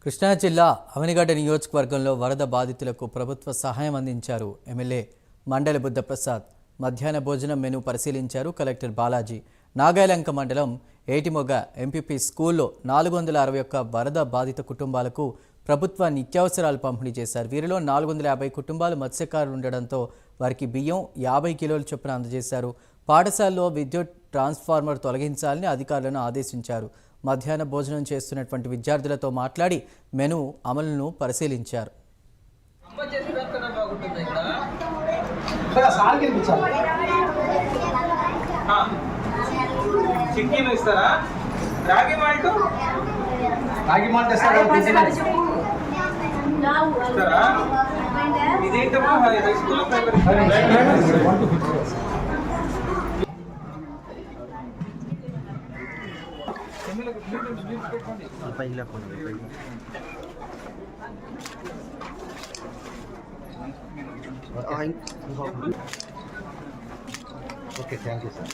కృష్ణా జిల్లా అవనిగడ్డ నియోజకవర్గంలో వరద బాధితులకు ప్రభుత్వ సహాయం అందించారు ఎమ్మెల్యే మండలి బుద్ధప్రసాద్. మధ్యాహ్న భోజనం మెనూ పరిశీలించారు కలెక్టర్ బాలాజీ. నాగాయలంక మండలం ఏటిమొగ ఎంపీపీ స్కూల్లో 461 వరద బాధిత కుటుంబాలకు ప్రభుత్వ నిత్యావసరాలు పంపిణీ చేశారు. వీరిలో 450 కుటుంబాలు మత్స్యకారులు ఉండడంతో వారికి బియ్యం 50 కిలోల చొప్పున అందజేశారు. పాఠశాలలో విద్యుత్ ట్రాన్స్ఫార్మర్ తొలగించాలని అధికారులను ఆదేశించారు. మధ్యాహ్న భోజనం చేస్తున్నటువంటి విద్యార్థులతో మాట్లాడి మెనూ అమలును పరిశీలించారు. Okay, thank you, sir.